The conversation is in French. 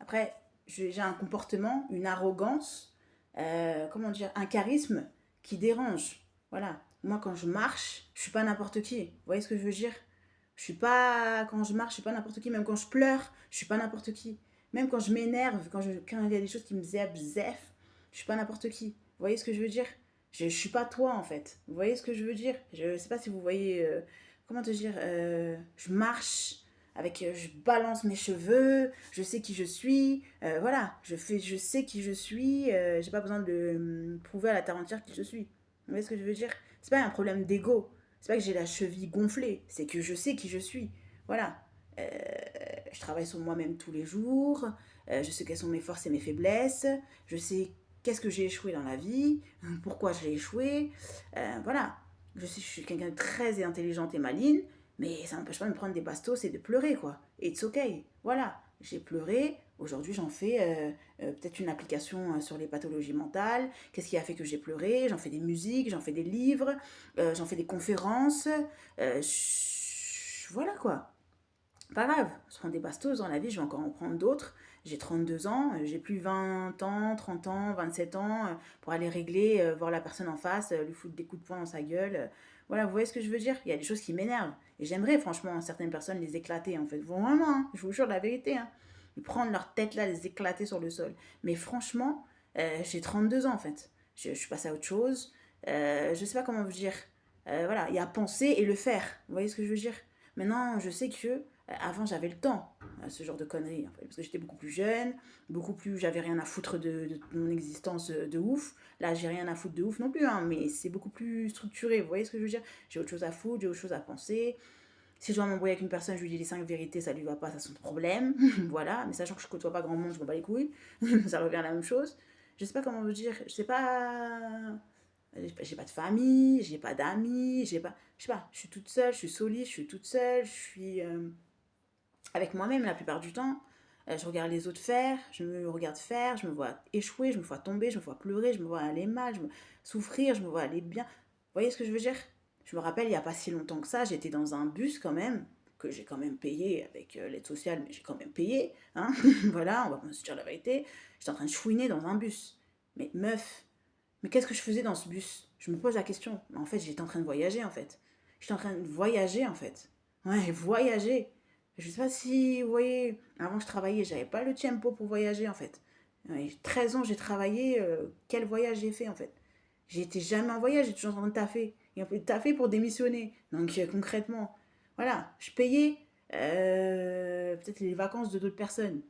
Après, j'ai un comportement, une arrogance, comment dire, un charisme qui dérange. Voilà. Moi, quand je marche, je suis pas n'importe qui. Vous voyez ce que je veux dire? Je suis pas, quand je marche, je suis pas n'importe qui. Même quand je pleure, je suis pas n'importe qui. Même quand je m'énerve, quand il y a des choses qui me zef, je suis pas n'importe qui. Vous voyez ce que je veux dire? Je suis pas toi en fait. Vous voyez ce que je veux dire? Je sais pas si vous voyez. Comment te dire? Je marche avec, je balance mes cheveux, je sais qui je suis, voilà, je sais qui je suis, j'ai pas besoin de prouver à la terre entière qui je suis. Vous voyez ce que je veux dire? C'est pas un problème d'ego, c'est pas que j'ai la cheville gonflée, c'est que je sais qui je suis. Voilà. Euh, je travaille sur moi-même tous les jours, je sais quelles sont mes forces et mes faiblesses, je sais qu'est-ce que j'ai échoué dans la vie, pourquoi j'ai échoué, voilà. Je sais que je suis quelqu'un de très intelligente et maligne, mais ça n'empêche pas de me prendre des bastos et de pleurer, quoi. Et it's okay. Voilà. J'ai pleuré. Aujourd'hui, j'en fais peut-être une application sur les pathologies mentales. Qu'est-ce qui a fait que j'ai pleuré? J'en fais des musiques, j'en fais des livres, j'en fais des conférences. Voilà, quoi. Pas grave. Je prends des bastos dans la vie, je vais encore en prendre d'autres. J'ai 32 ans, j'ai plus 20 ans, 30 ans, 27 ans pour aller régler, voir la personne en face, lui foutre des coups de poing dans sa gueule. Voilà, vous voyez ce que je veux dire? Il y a des choses qui m'énervent. Et j'aimerais franchement certaines personnes les éclater en fait. Vraiment, hein, je vous jure la vérité. Hein. Prendre leur tête là, les éclater sur le sol. Mais franchement, j'ai 32 ans en fait. Je suis passée à autre chose. Je sais pas comment vous dire. Voilà, il y a penser et le faire. Vous voyez ce que je veux dire? Maintenant, je sais que avant j'avais le temps à ce genre de conneries en fait, parce que j'étais beaucoup plus jeune, beaucoup plus, j'avais rien à foutre de mon existence de ouf. Là, j'ai rien à foutre de ouf non plus, hein, mais c'est beaucoup plus structuré. Vous voyez ce que je veux dire? J'ai autre chose à foutre, j'ai autre chose à penser. Si je dois m'embrouiller avec une personne, je lui dis les 5 vérités, ça lui va pas, ça c'est son problème. Voilà, mais sachant que je côtoie pas grand monde, je m'en bats les couilles. Ça revient à la même chose. Je sais pas comment vous dire, je sais pas. J'ai pas de famille, j'ai pas d'amis, j'ai pas. Je sais pas, je suis toute seule, je suis solide, je suis toute seule, je suis avec moi-même la plupart du temps. Je regarde les autres faire, je me regarde faire, je me vois échouer, je me vois tomber, je me vois pleurer, je me vois aller mal, je me souffrir, je me vois aller bien. Vous voyez ce que je veux dire? Je me rappelle, il n'y a pas si longtemps que ça, j'étais dans un bus quand même, que j'ai quand même payé avec l'aide sociale, mais j'ai quand même payé. Hein. Voilà, on va pas se dire la vérité. J'étais en train de chouiner dans un bus. Mais meuf, mais qu'est-ce que je faisais dans ce bus? Je me pose la question. En fait, j'étais en train de voyager en fait. J'étais en train de voyager en fait. Ouais, voyager. Je sais pas si vous voyez, avant je travaillais, j'avais pas le tempo pour voyager en fait. Ouais, 13 ans j'ai travaillé, quel voyage j'ai fait en fait? J'ai été jamais en voyage, j'ai toujours en train de taffer. Et un peu de taffer pour démissionner. Donc concrètement, voilà, je payais peut-être les vacances de d'autres personnes.